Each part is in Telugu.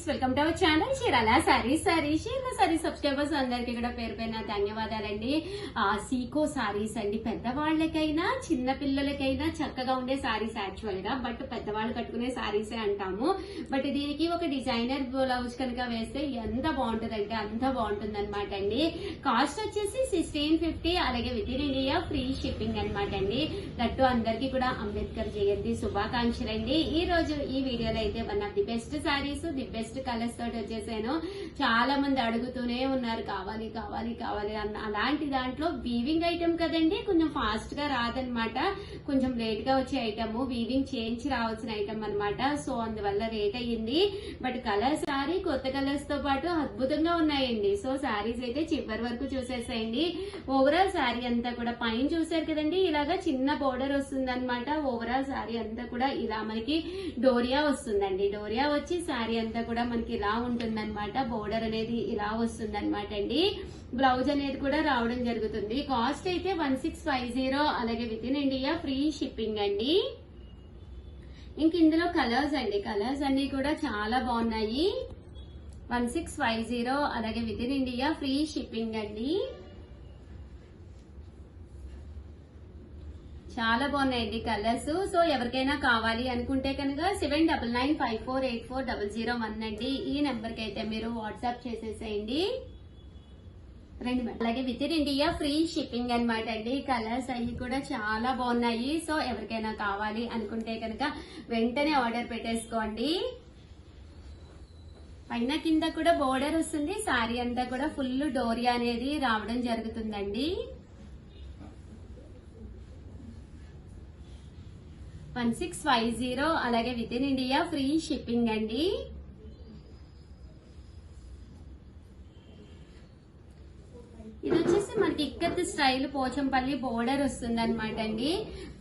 Welcome to our channel Chirala sarees subscribers అందరికి కూడా పేరు పైన ధన్యవాదాలండి. సీకో సారీస్ అండి, పెద్దవాళ్ళకైనా చిన్న పిల్లలకైనా చక్కగా ఉండే సారీస్ యాక్చువల్ గా, బట్ పెద్దవాళ్ళు కట్టుకునే సారీసే అంటాము. బట్ దీనికి ఒక డిజైనర్ బ్లౌజ్ కనుక వేస్తే ఎంత బాగుంటుంది అంటే అంత బాగుంటుంది అనమాట అండి. కాస్ట్ వచ్చేసి 1650, అలాగే with in India free shipping అనమాట అండి. దట్టు అందరికి కూడా అంబేద్కర్ జయంతి శుభాకాంక్షలు అండి. ఈ రోజు ఈ వీడియోలో అయితే one of the best saris, the best colours తోటి వచ్చేసాను. చాలా మంది అడుగుతూనే ఉన్నారు కావాలి కావాలి కావాలి అన్న. అలాంటి దాంట్లో వీవింగ్ ఐటమ్ కదండి, కొంచెం ఫాస్ట్ గా రాదనమాట, కొంచెం లేట్ గా వచ్చే ఐటమ్, వీవింగ్ చేయించి రావాల్సిన ఐటమ్ అనమాట. సో అందువల్ల రేట్ అయ్యింది. బట్ కలర్ సారీ కొత్త కలర్స్ తో పాటు అద్భుతంగా ఉన్నాయండి. సో సారీస్ అయితే చివరి వరకు చూసేసేయండి. ఓవరాల్ సారీ అంతా కూడా పైన చూసారు కదండి, ఇలాగా చిన్న బోర్డర్ వస్తుంది అనమాట. ఓవరాల్ సారీ అంతా కూడా ఇలా మనకి డోరియా వస్తుందండి. డోరియా వచ్చి సారీ అంతా కూడా మనకి ఇలా ఉంటుంది అనమాట. బోర్డర్ అనేది ఇలా వస్తుంది అనమాట అండి. బ్లౌజ్ అనేది కూడా రావడం జరుగుతుంది. కాస్ట్ అయితే 1650, అలాగే with in India free shipping అండి. ఇంక ఇందులో కలర్స్ అండి, కలర్స్ అన్ని కూడా చాలా బాగున్నాయి. 1650, అలాగే with in India free shipping అండి. చాలా బాగున్నాయండి కలర్స్. సో ఎవరికైనా కావాలి అనుకుంటే కనుక 7995484001 అండి. ఈ నెంబర్ కి అయితే మీరు వాట్సాప్ చేసేసేయండి. అలాగే with in India free shipping అనమాట అండి. కలర్స్ అవి కూడా చాలా బాగున్నాయి. సో ఎవరికైనా కావాలి అనుకుంటే కనుక వెంటనే ఆర్డర్ పెట్టేసుకోండి. పైన కింద కూడా బోర్డర్ వస్తుంది. సారీ అంతా కూడా ఫుల్ డోరియా అనేది రావడం జరుగుతుందండి. 1650, అలాగే with in India free shipping అండి. ఇది వచ్చేసి మనకి ఇక్కత్ స్టైల్ పోచంపల్లి బోర్డర్ వస్తుంది అనమాట అండి.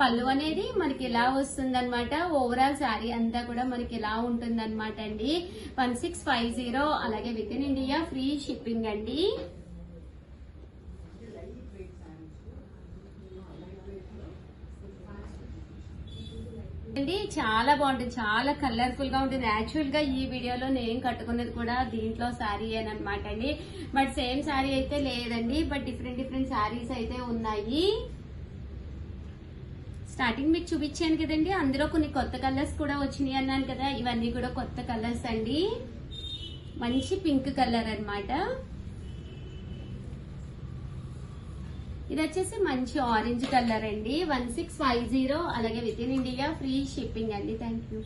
పళ్ళు అనేది మనకి ఇలా వస్తుంది అనమాట. ఓవరాల్ శారీ అంతా కూడా మనకి ఇలా ఉంటుంది అనమాట అండి. 1650, అలాగే with in India free shipping అండి. చాలా బాగుంటుంది, చాలా కలర్ఫుల్ గా ఉంటుంది. యాక్చువల్ గా ఈ వీడియోలో నేను కట్టుకున్నది కూడా దీంట్లో శారీ అనమాట అండి. బట్ సేమ్ శారీ అయితే లేదండి, బట్ డిఫరెంట్ శారీస్ అయితే ఉన్నాయి. స్టార్టింగ్ మీకు చూపించాను కదండి, అందులో కొన్ని కొత్త కలర్స్ కూడా వచ్చినాయి అన్నాను కదా, ఇవన్నీ కూడా కొత్త కలర్స్ అండి. మంచి పింక్ కలర్ అన్నమాట. ఇది వచ్చేసి మంచి ఆరెంజ్ కలర్ అండి. 1650, అలాగే with in India free shipping అండి. Thank you.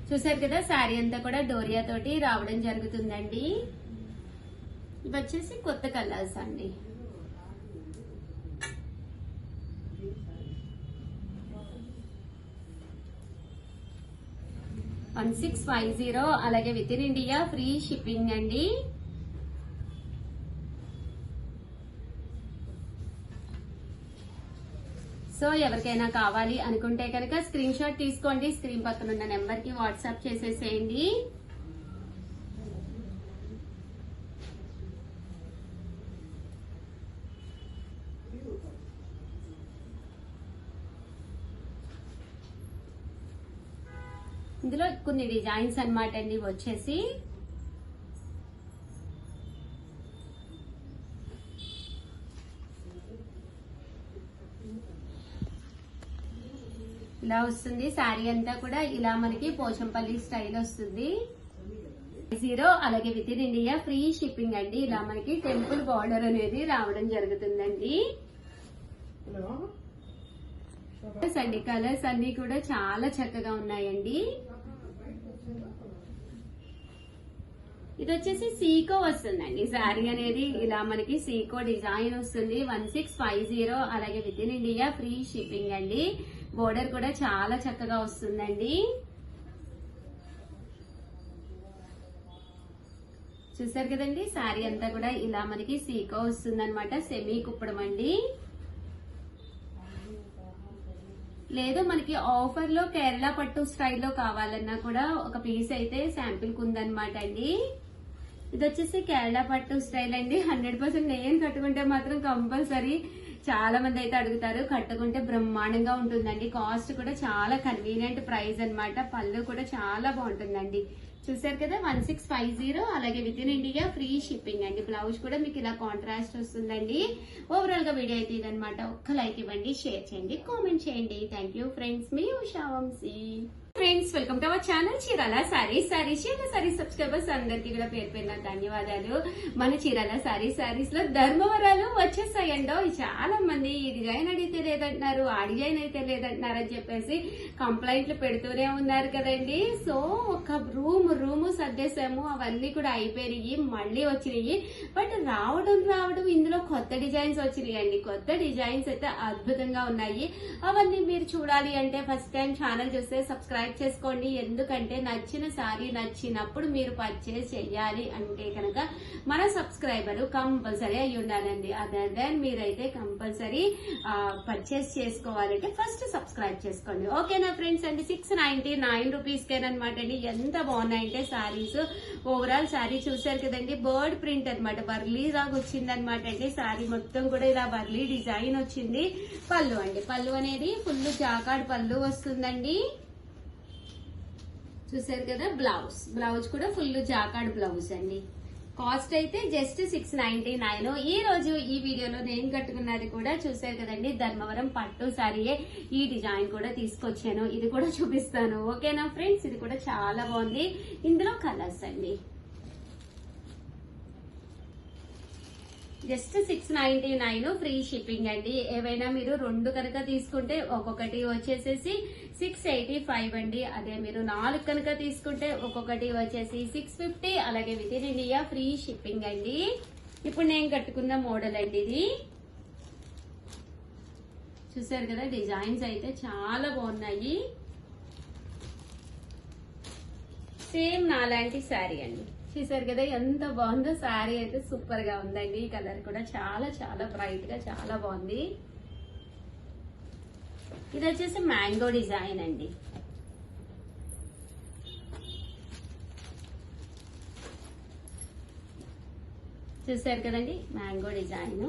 చూసారు కదా, శారీ అంతా కూడా డోరియా తోటి రావడం జరుగుతుందండి. ఇవి వచ్చేసి కొత్త కలర్స్ అండి. $1650, అలాగే with in India free shipping అండి. సో ఎవరికైనా కావాలి అనుకుంటే కనుక స్క్రీన్ షాట్ తీసుకోండి. స్క్రీన్ పక్కన ఉన్న నెంబర్ కి వాట్సాప్ చేసేసేయండి. ఇందులో కొన్ని డిజైన్స్ అన్నమాట అండి వచ్చేసి. ఇలా వస్తుంది శారీ అంతా కూడా, ఇలా మనకి పోచంపల్లి స్టైల్ వస్తుంది. 0, అలాగే with in India free shipping అండి. ఇలా మనకి టెంపుల్ బార్డర్ అనేది రావడం జరుగుతుందండి. కలర్స్ అన్ని కూడా చాలా చక్కగా ఉన్నాయండి. ఇది వచ్చేసి సీకో వస్తుందండి. శారీ అనేది ఇలా మనకి సీకో డిజైన్ వస్తుంది. 1650, అలాగే with in India free shipping అండి. బోర్డర్ కూడా చాలా చక్కగా వస్తుందండి. చూసారు కదండి, శారీ అంతా కూడా ఇలా మనకి సీకో వస్తుంది అనమాట. సెమీ కుప్పడం అండి. లేదు మనకి ఆఫర్ లో కేరళ పట్టు స్టైల్లో కావాలన్నా కూడా ఒక పీస్ అయితే శాంపిల్ కు ఉందన్నమాట అండి. ఇది వచ్చేసి కేరళ పట్టు స్టైల్ అండి. 100% నేను కట్టుకుంటే మాత్రం కంపల్సరీ చాలా మంది అయితే అడుగుతారు. కట్టుకుంటే బ్రహ్మాండంగా ఉంటుందండి. కాస్ట్ కూడా చాలా కన్వీనియంట్ ప్రైస్ అన్నమాట. పళ్ళు కూడా చాలా బాగుంటుందండి. చూసారు కదా 1650, అలాగే with in India free shipping అండి. బ్లౌజ్ కూడా మీకు ఇలా కాంట్రాస్ట్ వస్తుందండి. ఓవరాల్ గా వీడియో అయితే ఇదనమాట. ఒక్క లైక్ ఇవ్వండి, షేర్ చేయండి, కామెంట్ చేయండి. థ్యాంక్ యూ ఫ్రెండ్స్, మీ Usha Vamsi. Friends, welcome to our channel Chirala sarees. Chirala sarees subscribers అందరికి కూడా పేరు పేరున ధన్యవాదాలు. మన చీరాల సారీస్ లో ధర్మవరాలు వచ్చేసాయండో. చాలా మంది ఈ డిజైన్ అడిగితే లేదంటున్నారు, ఆ డిజైన్ అయితే లేదంటున్నారు అని చెప్పేసి కంప్లైంట్లు పెడుతూనే ఉన్నారు కదండి. సో ఒక రూమ్ సర్దేశాము, అవన్నీ కూడా అయిపోయినాయి, మళ్ళీ వచ్చినాయి. బట్ రావడం ఇందులో కొత్త డిజైన్స్ వచ్చినాయి అండి. కొత్త డిజైన్స్ అయితే అద్భుతంగా ఉన్నాయి. అవన్నీ మీరు చూడాలి అంటే ఫస్ట్ టైం ఛానల్ చూస్తే సబ్స్క్రైబ్ చేసుకోండి. ఎందుకంటే నచ్చిన సారీ నచ్చినప్పుడు మీరు పర్చేస్ చెయ్యాలి అంటే కనుక మన సబ్స్క్రైబర్ కంపల్సరీ అయి ఉండాలండి. అదర్ దెన్ మీరైతే కంపల్సరీ పర్చేస్ చేసుకోవాలంటే ఫస్ట్ సబ్స్క్రైబ్ చేసుకోండి. ఓకేనా ఫ్రెండ్స్ అండి. 699 రూపీస్కేనమాట అండి. ఎంత బాగున్నాయంటే సారీస్. ఓవరాల్ సారీ చూసారు కదండి, బర్డ్ ప్రింట్ అనమాట, వర్లీ లాగా వచ్చింది అనమాట అండి. సారీ మొత్తం కూడా ఇలా వర్లీ డిజైన్ వచ్చింది. పళ్ళు అండి, పళ్ళు అనేది ఫుల్ జాకాడ్ పళ్ళు వస్తుందండి. చూసారు కదా, బ్లౌజ్ కూడా ఫుల్ జాకాడ్ బ్లౌజ్ అండి. కాస్ట్ అయితే జస్ట్ 699. ఈ రోజు ఈ వీడియోలో నేను కట్టుకున్నది కూడా చూసారు కదండి, ధర్మవరం పట్టు సారీయే. ఈ డిజైన్ కూడా తీసుకొచ్చాను, ఇది కూడా చూపిస్తాను. ఓకేనా ఫ్రెండ్స్, ఇది కూడా చాలా బాగుంది. ఇందులో కలర్స్ అండి. జస్ట్ 699 ఫ్రీ షిప్పింగ్ అండి. ఏవైనా మీరు 2 కనుక తీసుకుంటే ఒక్కొక్కటి వచ్చేసేసి 685 అండి. అదే మీరు 4 కనుక తీసుకుంటే ఒక్కొక్కటి వచ్చేసి 650. అలాగే with in India free shipping అండి. ఇప్పుడు నేను కట్టుకున్న మోడల్ అండి ఇది. చూసారు కదా, డిజైన్స్ అయితే చాలా బాగున్నాయి. సేమ్ నాలాంటి శారీ అండి. చూసారు కదా ఎంత బాగుందో. శారీ అయితే సూపర్ గా ఉందండి. ఈ కలర్ కూడా చాలా చాలా బ్రైట్ గా చాలా బాగుంది. ఇది వచ్చేసి మ్యాంగో డిజైన్ అండి. చూసారు కదండి, మ్యాంగో డిజైన్.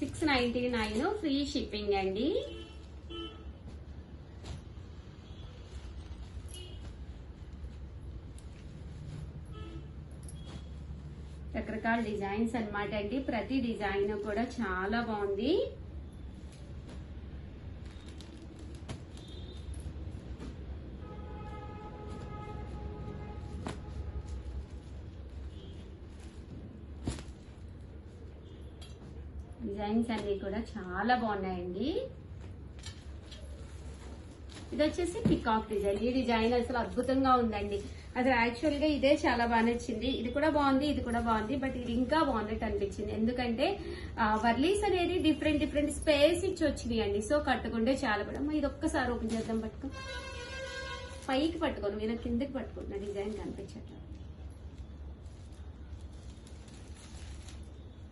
699 ఫ్రీ షిప్పింగ్ అండి. రకరకాల డిజైన్స్ అన్నమాట అండి. ప్రతి డిజైన్ కూడా చాలా బాగుంది. డిజైన్స్ అన్ని కూడా చాలా బాగున్నాయండి. ఇది వచ్చేసి పికాక్ డిజైన్. ఈ డిజైన్ అసలు అద్భుతంగా ఉందండి. అసలు యాక్చువల్ గా ఇదే చాలా బాగా నచ్చింది. ఇది కూడా బాగుంది, ఇది కూడా బాగుంది. బట్ ఇది ఇంకా బాగున్నట్టు అనిపించింది. ఎందుకంటే వర్లీస్ అనేది డిఫరెంట్ స్పేస్ ఇచ్చి వచ్చినాయి అండి. సో కట్టుకుంటే చాలా బాగా. ఇది ఒక్కసారి ఓపెన్ చేద్దాం. పట్టుకో, పైకి పట్టుకోను, మీరు కిందకి పట్టుకున్న డిజైన్ కనిపించట్లేదు.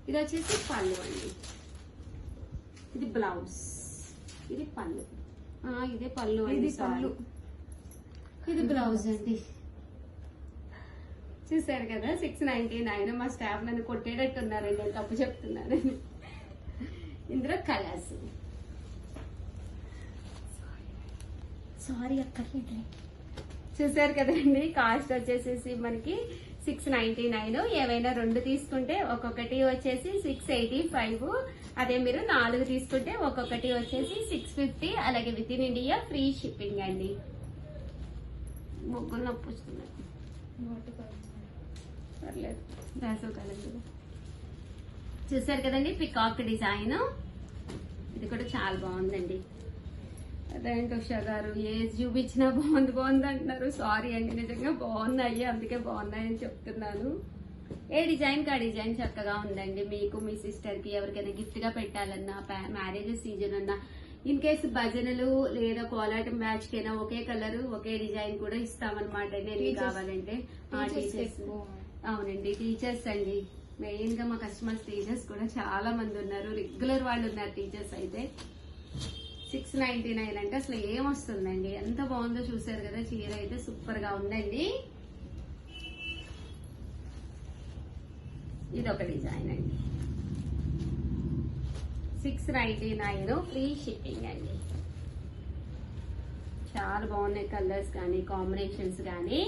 ఇది వచ్చేసి పళ్ళు అండి. ఇది బ్లౌజ్, ఇది పళ్ళు. ఇదే పళ్ళు అండి. ఇది బ్లౌజ్ అండి. చూసారు కదా, 699. మా స్టాఫ్ నన్ను కొట్టేటట్టున్నారండి, నేను తప్పు చెప్తున్నాను. ఇందులో కలర్స్. సారీ అక్కర్లేదు. చూసారు కదండి, కాస్ట్ వచ్చేసేసి మనకి 699. ఏవైనా 2 తీసుకుంటే ఒక్కొక్కటి వచ్చేసి 685. అదే మీరు 4 తీసుకుంటే ఒక్కొక్కటి వచ్చేసి 650. అలాగే with in India free shipping అండి. ముగ్గురు నొప్పి వస్తున్నాయి, పర్లేదు. చూసారు కదండి, పికాక్ డిజైన్. ఇది కూడా చాలా బాగుందండి. అదేంటి ఉషా గారు ఏది చూపించినా బాగుంది అంటున్నారు. సారీ అండి, నిజంగా బాగున్నాయి, అందుకే బాగున్నాయని చెప్తున్నాను. ఏ డిజైన్ కి ఆ డిజైన్ చక్కగా ఉందండి. మీకు, మీ సిస్టర్ కి, ఎవరికైనా గిఫ్ట్ గా పెట్టాలన్నా, మ్యారేజ్ సీజన్ అన్నా, ఇన్ కేసు భజనలు లేదా కోలాటం మ్యాచ్ కైనా ఒకే కలర్ ఒకే డిజైన్ కూడా ఇస్తామన్నమాట. నేను కావాలంటే టీచర్స్. అవునండి, టీచర్స్ అండి. మెయిన్ గా మా కస్టమర్స్ టీచర్స్ కూడా చాలా మంది ఉన్నారు, రెగ్యులర్ వాళ్ళు ఉన్నారు టీచర్స్ అయితే. 699 అంటే అసలు ఏమొస్తుందండి, ఎంత బాగుందో చూసారు కదా. చీర అయితే సూపర్ గా ఉందండి. ఇది ఒక డిజైన్ అండి. 699 ఫ్రీ షిప్పింగ్ అండి. చాలా బాగున్నాయి కలర్స్ కానీ కాంబినేషన్స్ కానీ.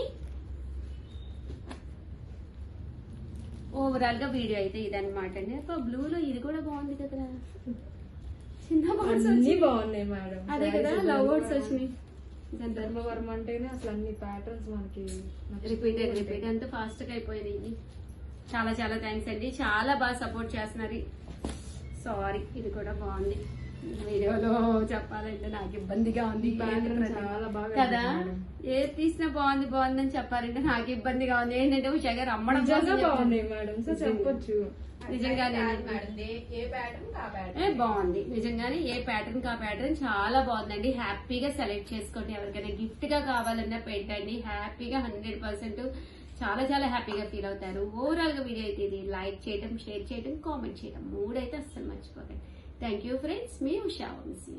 ఓవరాల్ గా వీడియో అయితే ఇదన్నమాట అండి. బ్లూలో ఇది కూడా బాగుంది కదా, చిన్న బర్డ్స్ అన్ని బాగున్నాయి మేడం. అదే కదా లవ్ బర్డ్స్ వచ్చినాయి. ధర్మవరం అంటేనే అసలు అన్ని ప్యాటర్న్స్ మనకి రిపీట్ అంతా ఫాస్ట్ గా అయిపోయింది. చాలా చాలా థ్యాంక్స్ అండి, చాలా బాగా సపోర్ట్ చేస్తున్నారు. సారీ ఇది కూడా బాగుంది, వీడియోలో చెప్పాలంటే నాకు ఇబ్బందిగా ఉంది చాలా బాగా కదా. ఏది తీసినా బాగుంది బాగుంది అని చెప్పాలంటే నాకు ఇబ్బందిగా ఉంది. ఏంటంటే ఉషా గారు అమ్మడం బాగున్నాయి మేడం, సో చెప్పొచ్చు. నిజంగానే బాగుంది, నిజంగానే ఏ ప్యాటర్న్ కా ప్యాటర్న్ చాలా బాగుందండి. హ్యాపీగా సెలెక్ట్ చేసుకోండి, ఎవరికైనా గిఫ్ట్ గా కావాలన్నా పెట్టండి. హ్యాపీగా 100% చాలా చాలా హ్యాపీగా ఫీల్ అవుతారు. ఓవరాల్ గా వీడియో అయితే ఇది లైక్ చేయడం, షేర్ చేయడం, కామెంట్ చేయడం 3 అయితే అస్సలు మర్చిపోకండి. థ్యాంక్ యూ ఫ్రెండ్స్, మీ ఉషా వంశీ.